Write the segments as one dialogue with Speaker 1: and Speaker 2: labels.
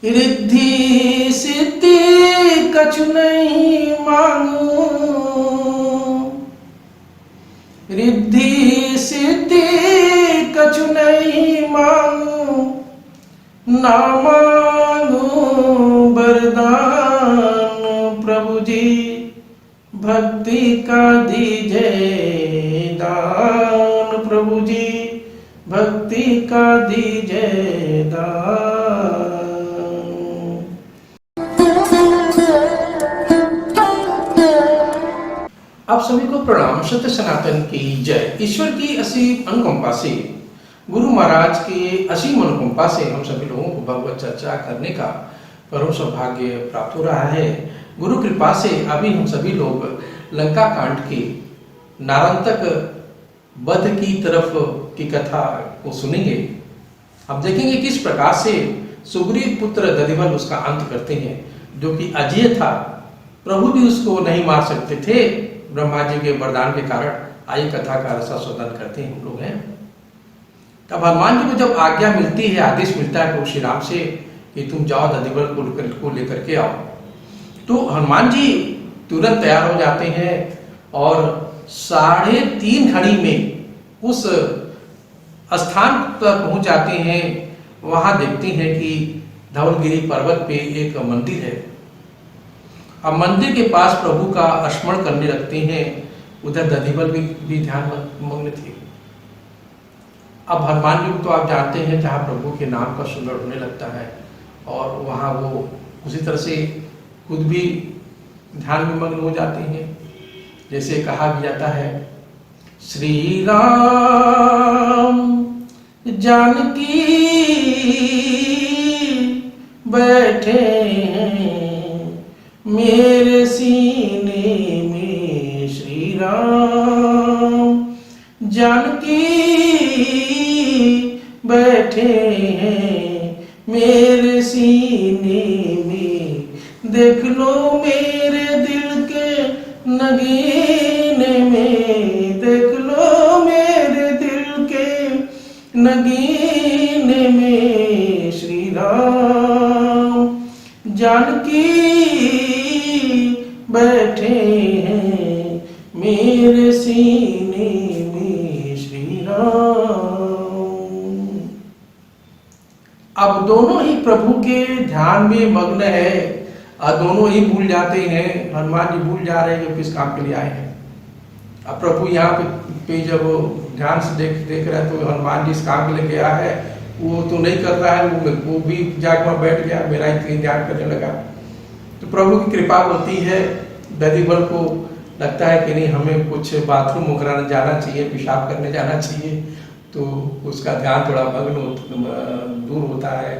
Speaker 1: रिद्धि सिद्धि कछु नहीं मांगू, रिद्धि सिद्धि कछु नहीं मांगू, ना मांगू वरदान प्रभु जी, भक्ति का दीजिए दान प्रभु जी, भक्ति का दीजिए दान। आप सभी को प्रणाम। सत्य सनातन की जय। ईश्वर की असीम अनुकंपा से, गुरु महाराज की असीम अनुकंपा से हम सभी लोगों को भगवत चर्चा करने का परम सौभाग्य प्राप्त हो रहा है। गुरु कृपा से अभी हम सभी लोग लंका कांड के नारांतक वध की तरफ की कथा को सुनेंगे। अब देखेंगे किस प्रकार से सुग्रीव पुत्र दधिवल उसका अंत करते हैं, जो कि अजेय था। प्रभु भी उसको नहीं मार सकते थे, ब्रह्मा जी के वरदान के कारण। आई कथा का रसास्वादन करते हैं हम लोग हैं। तब हनुमान जी को जब आज्ञा मिलती है, आदेश मिलता है प्रभु श्री राम से कि तुम जाओ दधिवल को लेकर के आओ, तो हनुमान जी तुरंत तैयार हो जाते हैं और 3:30 घड़ी में उस स्थान पर पहुंच जाते हैं। वहां देखते हैं कि धवलगिरी पर्वत पे एक मंदिर है। अब मंदिर के पास प्रभु का स्मरण करने लगते हैं। उधर दधिवल भी ध्यान मग्न थे। अब हनुमान जी को तो आप जानते हैं, जहाँ प्रभु के नाम का सुंदर होने लगता है और वहाँ वो उसी तरह से खुद भी ध्यान में मग्न हो जाते हैं। जैसे कहा भी जाता है, श्री राम जानकी बैठे मेरे सीने में, श्री राम जानकी बैठे हैं मेरे सीने में, देख लो मेरे दिल के नगीने में, देख लो मेरे दिल के नगीने में, श्री राम जानकी बैठे हैं मेरे सीने में, श्री राम। अब दोनों ही प्रभु के ध्यान में मग्न है और दोनों ही भूल जाते हैं। हनुमान जी भूल जा रहे हैं कि किस काम के लिए आए हैं। अब प्रभु यहाँ पे जब ध्यान से देख रहे हैं तो हनुमान जी इस काम के लिए गया है, वो तो नहीं कर रहा है, वो भी जाके वहाँ बैठ गया, मेरा ही ध्यान करने लगा। तो प्रभु की कृपा होती है। दधिवल को लगता है कि नहीं, हमें कुछ बाथरूम वगैरह जाना चाहिए, पेशाब करने जाना चाहिए। तो उसका ध्यान थोड़ा मग्न दूर होता है।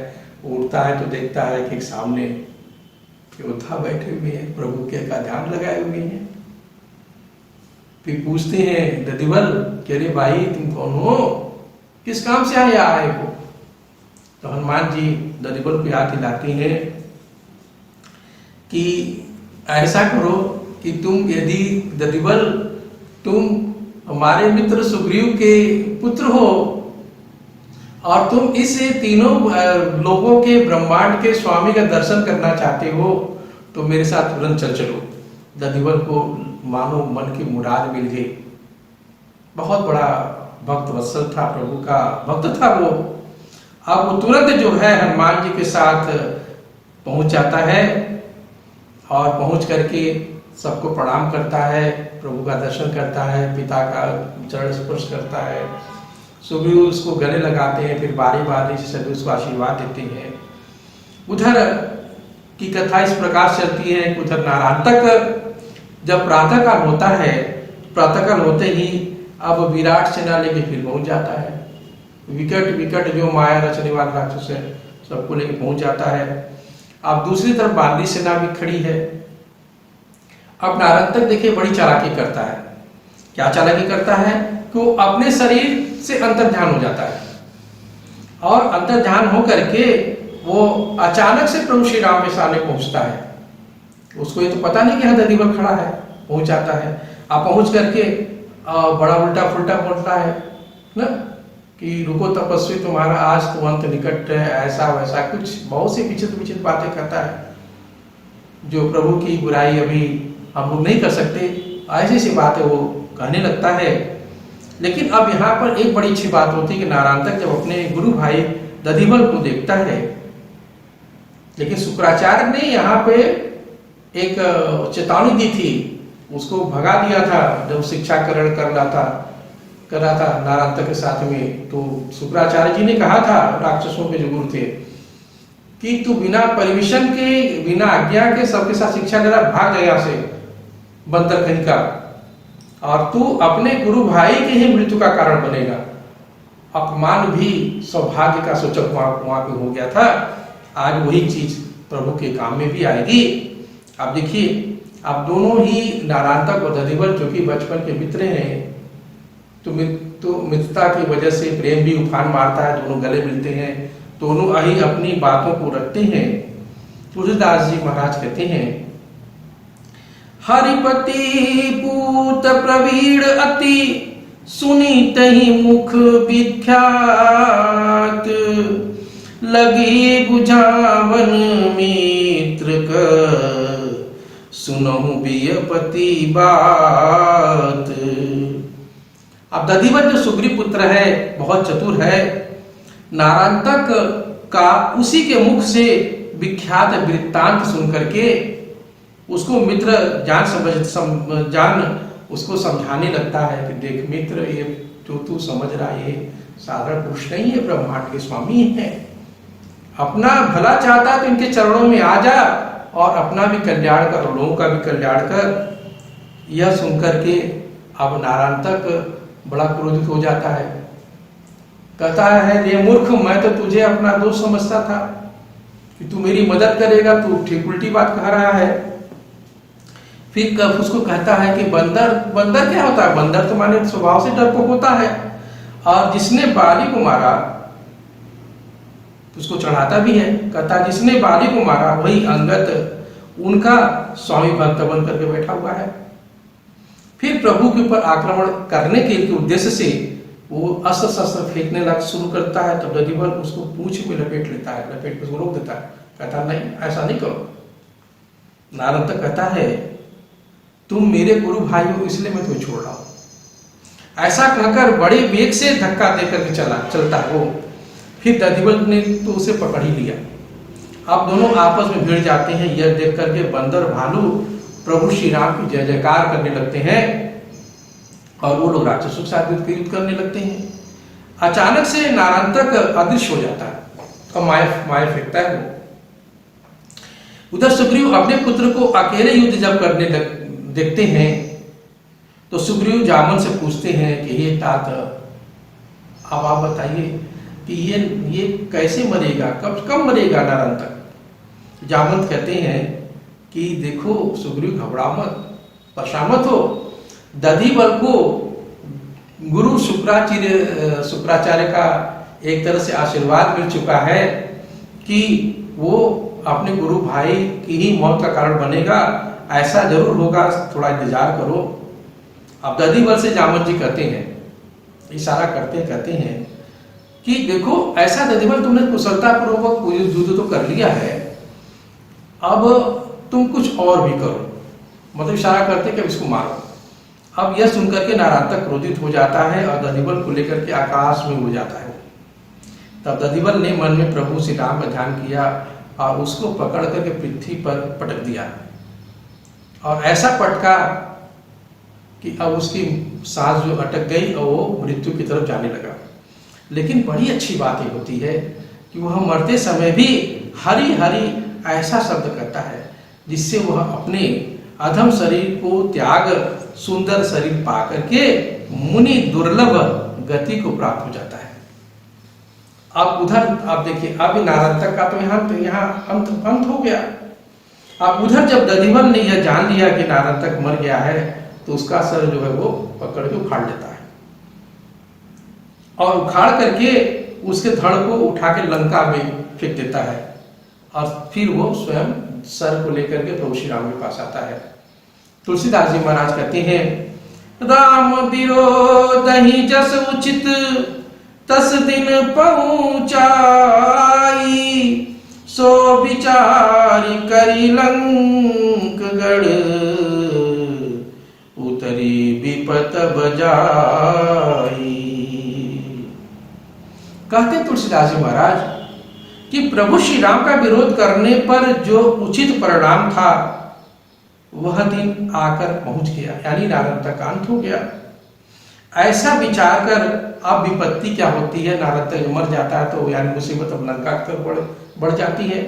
Speaker 1: उठता है तो देखता है कि सामने योद्धा बैठे हुए हैं, प्रभु के का ध्यान लगाए हुए हैं। फिर पूछते हैं दधिवल कि अरे भाई तुम कौन हो, किस काम से आए हो? तो हनुमान जी दधिवल को याद दिलाती हैं कि ऐसा करो कि तुम यदि दधिवल तुम हमारे मित्र सुग्रीव के पुत्र हो और तुम इस तीनों लोगों के ब्रह्मांड के स्वामी का दर्शन करना चाहते हो तो मेरे साथ तुरंत चलो। दधिवल को मानो मन की मुराद मिल गई। बहुत बड़ा भक्त वत्सल था, प्रभु का भक्त था वो। अब वो तुरंत जो है हनुमान जी के साथ पहुंच जाता है और पहुंच करके सबको प्रणाम करता है, प्रभु का दर्शन करता है, पिता का चरण स्पर्श करता है। सुग्रीव उसको गले लगाते हैं, फिर बारी बारी से सभी उसको आशीर्वाद देते हैं। उधर की कथा इस प्रकार चलती है कि उधर नारांतक जब प्रातःकाल होता है, प्रातःकाल होते ही अब विराट सेना लेके फिर पहुंच जाता है। विकट जो माया रचने वाला राक्षस है सबको लेके पहुंच जाता है। अब दूसरी तरफ बांदी सेना भी खड़ी है। अब नारांतक देखिए बड़ी चालाकी करता है। क्या चालाकी करता है कि वो अपने शरीर से अंतर्ध्यान हो जाता है और अंतर्ध्यान हो करके वो अचानक से प्रभु श्री राम के सामने पहुंचता है। उसको ये तो पता नहीं कि यहाँ दधिवल खड़ा है, पहुंच जाता है। अब पहुंच करके बड़ा उल्टा फुल्टा बोलता है ना कि रुको तपस्वी, तुम्हारा आज तो अंत निकट है, ऐसा वैसा कुछ बहुत सी विचित्र बातें कहता है, जो प्रभु की बुराई अभी हम लोग नहीं कर सकते, ऐसी सी बातें वो कहने लगता है। लेकिन अब यहाँ पर एक बड़ी अच्छी बात होती है कि नारायणतक जब अपने गुरु भाई दधिवल को देखता है, लेकिन शुक्राचार्य ने यहाँ पे एक चेतावनी दी थी, उसको भगा दिया था जब शिक्षाकरण कर रहा था नारायणतक के साथ में। तो शुक्राचार्य जी ने कहा था राक्षसों के जो गुरु थे कि तू बिना परमिशन के, बिना आज्ञा के सबके साथ शिक्षा ले रहा, भाग गया से बंदर कहीं का, और तू अपने गुरु भाई के ही मृत्यु का कारण बनेगा। अपमान भी सौभाग्य का सूचक वहां पे हो गया था। आज वही चीज प्रभु के काम में भी आएगी। अब देखिए, अब दोनों ही नारायणतक और दधिवल जो कि बचपन के मित्र हैं, तो मित्रता की वजह से प्रेम भी उफान मारता है, दोनों गले मिलते हैं, दोनों ही अपनी बातों को रखते हैं। तुलसीदास जी महाराज कहते हैं, हरिपति पूत प्रवीण अति, सुनी तहि मुख विख्यात, लगी बुझावन मित्र क, सुनहु बियपति बात। अब दधिवल जो सुग्रीव पुत्र है, बहुत चतुर है, नारायणतक का उसी के मुख से विख्यात वृत्तांत सुन करके उसको मित्र जान उसको समझाने लगता है कि देख मित्र, ये जो तू समझ रहा है ये साधारण पुरुष नहीं है, ब्रह्मांड के स्वामी है। अपना भला चाहता तो इनके चरणों में आ जा और अपना भी कल्याण कर, लोगों का भी कल्याण कर। यह सुनकर के अब नारायणतक बड़ा क्रोधित हो जाता है, कहता है ये मूर्ख, मैं तो तुझे अपना दोस्त समझता था कि तू मेरी मदद करेगा, तू ठीक उल्टी बात कह रहा है। फिर कब उसको कहता है कि बंदर क्या होता है? बंदर तो माने स्वभाव से डरपोक होता है, और जिसने बाली को मारा उसको चढ़ाता भी है। कहता है जिसने बाली को मारा वही अंगद उनका स्वामी भक्त बन करके बैठा हुआ है। फिर प्रभु के ऊपर आक्रमण करने के उद्देश्य से वो अस्त्र शस्त्र फेंकने लग शुरू करता है। तो दधिवल उसको पूंछ में लपेट लेता है, लपेट के उसको रोक देता है, कहता नहीं, ऐसा नहीं करो। नारायणतक कहता है तुम मेरे गुरु भाई हो, इसलिए मैं तुम्हें छोड़ रहा हूं। ऐसा कहकर बड़े वेग से धक्का देकर के चलता हो। फिर दधिवल ने तो उसे पकड़ ही लिया। अब दोनों आपस में भिड़ जाते हैं। यह देख करके बंदर भालू प्रभु श्री राम की जय जयकार करने लगते हैं और वो लोग राक्षसों के साथ युद्ध करने लगते हैं। अचानक से नारायणतक अदृश्य हो जाता है और माया फेंकता है वो। उधर सुग्रीव अपने पुत्र को अकेले युद्ध जब करने देखते हैं तो सुग्रीव जामन से पूछते हैं कि ये तात, अब आप बताइए कि ये कैसे मरेगा, कब मरेगा नारायणतक? जामवंत कहते हैं कि देखो सुग्रीव, घबरा मत, परेशान मत हो। दधिवल को गुरु शुक्राचार्य का एक तरह से आशीर्वाद मिल चुका है कि वो अपने गुरु भाई की ही मौत का कारण बनेगा, ऐसा जरूर होगा, थोड़ा इंतजार करो। अब दधिवल से जामवंत जी कहते हैं, इशारा कहते हैं कि देखो ऐसा दधिवल, तुमने कुशलता पूर्वक युद्ध तो कर लिया है, अब तुम कुछ और भी करो। मतलब इशारा करते कि अब इसको मारो। अब यह सुनकर के नारायणतक क्रोधित हो जाता है और दधिवल को लेकर के आकाश में उड़ जाता है। तब दधिवल ने मन में प्रभु श्री राम का ध्यान किया और उसको पकड़ करके पृथ्वी पर पटक दिया, और ऐसा पटका कि अब उसकी सांस जो अटक गई और वो मृत्यु की तरफ जाने लगा। लेकिन बड़ी अच्छी बात ये होती है कि वह मरते समय भी हरि हरि ऐसा शब्द कहता है जिससे वह अपने अधम शरीर को त्याग सुंदर शरीर पा करके मुनि दुर्लभ गति को प्राप्त हो जाता है। अब उधर आप देखिए, अब नारायणतक का तो यहाँ अंत हो गया। अब उधर जब दधिवल ने यह जान लिया कि नारायणतक मर गया है तो उसका सर जो है वो पकड़ के उखाड़ लेता है, और उखाड़ करके उसके धड़ को उठा के लंका में फेंक देता है, और फिर वो स्वयं सर को लेकर के प्रभु श्री राम के पास आता है। तुलसीदास जी महाराज कहते हैं, राम विरोधहि जस उचित, तस दिन पहुँचाई, सो विचार करी लंकगढ़, उतरी विपत बजाई। कहते तुलसीदास जी महाराज कि प्रभु श्री राम का विरोध करने पर जो उचित परिणाम था वह दिन आकर पहुंच गया, यानी नारद का अंत हो गया। ऐसा विचार कर अब विपत्ति क्या होती है, नारद तक मर जाता है तो यानी मुसीबत अब लंका तक बढ़ जाती है।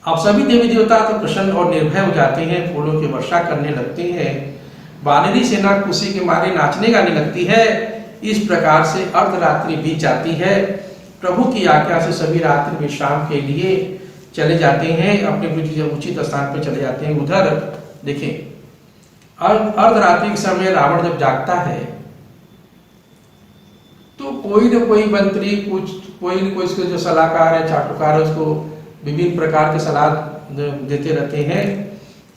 Speaker 1: अब सभी देवी देवता तो प्रसन्न और निर्भय हो जाते हैं, फूलों की वर्षा करने लगते हैं, वानरी सेना खुशी के मारे नाचने गाने लगती है। इस प्रकार से अर्धरात्रि बीत जाती है। प्रभु की आज्ञा से सभी रात्रि विश्राम के लिए चले जाते हैं, अपने उचित स्थान पर चले जाते हैं। उधर देखें, अर्धरात्रि के समय रावण जब जागता है तो कोई न कोई मंत्री, कोई न कोई इसके जो सलाहकार है, चाटुकार है, उसको विभिन्न प्रकार के सलाह देते रहते हैं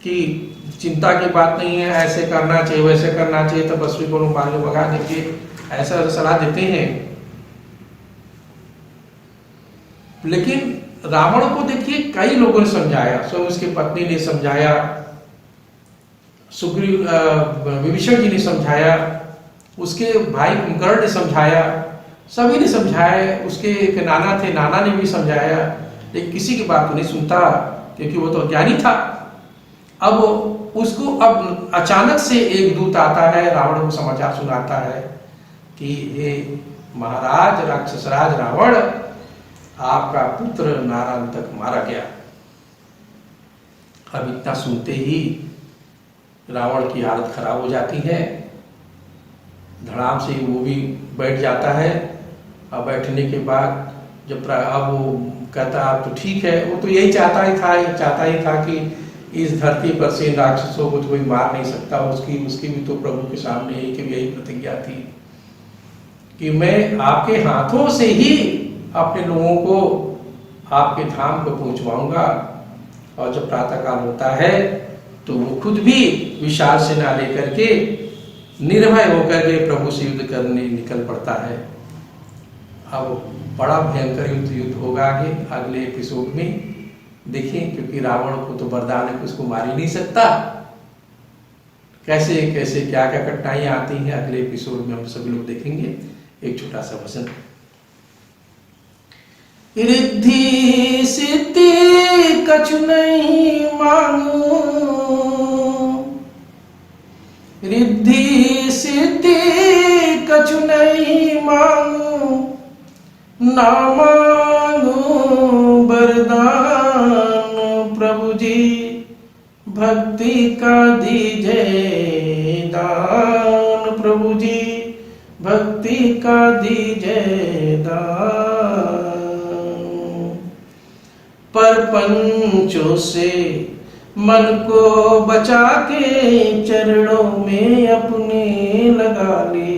Speaker 1: कि चिंता की बात नहीं है, ऐसे करना चाहिए, वैसे करना चाहिए, तपस्वी को मार के भगा देंगे, ऐसा सलाह देते हैं। लेकिन रावण को देखिए कई लोगों ने समझाया, स्वयं उसकी पत्नी ने समझाया, सुग्रीव विभीषण जी ने समझाया, उसके भाई कुंभकर्ण ने समझाया, सभी ने समझाया, उसके एक नाना थे, नाना ने भी समझाया, लेकिन किसी की बात नहीं सुनता क्योंकि वो तो अज्ञानी था। अब उसको अब अचानक से एक दूत आता है, रावण को समाचार सुनाता है कि हे महाराज राक्षसराज रावण, आपका पुत्र नारायण तक मारा गया। अब इतना सुनते ही रावण की हालत खराब हो जाती है, धड़ाम से वो भी बैठ जाता है। अब बैठने के बाद जब अब वो कहता अब तो ठीक है, वो तो यही चाहता ही था कि इस धरती पर से राक्षसों को तो कोई मार नहीं सकता। उसकी भी तो प्रभु के सामने यही प्रतिज्ञा थी कि मैं आपके हाथों से ही अपने लोगों को आपके धाम को पहुंचवाऊंगा। और जब प्रातःकाल होता है तो वो खुद भी विशाल सेना लेकर के निर्भय होकर के प्रभु से युद्ध करने निकल पड़ता है। अब बड़ा भयंकर युद्ध होगा आगे अगले एपिसोड में, देखिए, क्योंकि रावण को तो वरदान है कि उसको मार ही नहीं सकता। कैसे कैसे क्या क्या कठिनाइयां आती हैं अगले एपिसोड में हम सभी लोग देखेंगे। एक छोटा सा वचन। रिद्धि सिद्धि कछु नहीं मांगू, रिद्धि सिद्धि कछु नहीं मांगू, ना मांगू वरदान प्रभु जी, भक्ति का दीजिए दान प्रभु जी, भक्ति का दीजिए दान। परपंचों से मन को बचा के चरणों में अपने लगा ले,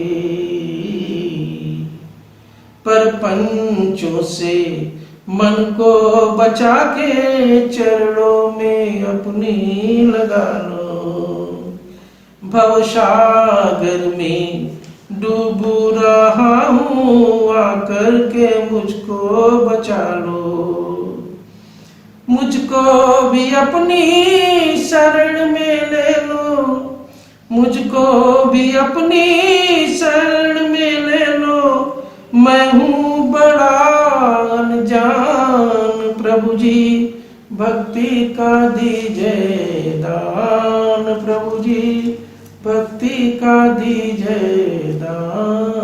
Speaker 1: परपंचों से मन को बचा के चरणों में अपने लगा लो। भवसागर में डूब रहा हूँ, आकर के मुझको बचा लो, मुझको भी अपनी शरण में ले लो, मुझको भी अपनी शरण में ले लो। मैं हूँ बड़ा अनजान प्रभु जी, भक्ति का दीजिए दान प्रभु जी, भक्ति का दीजिए दान।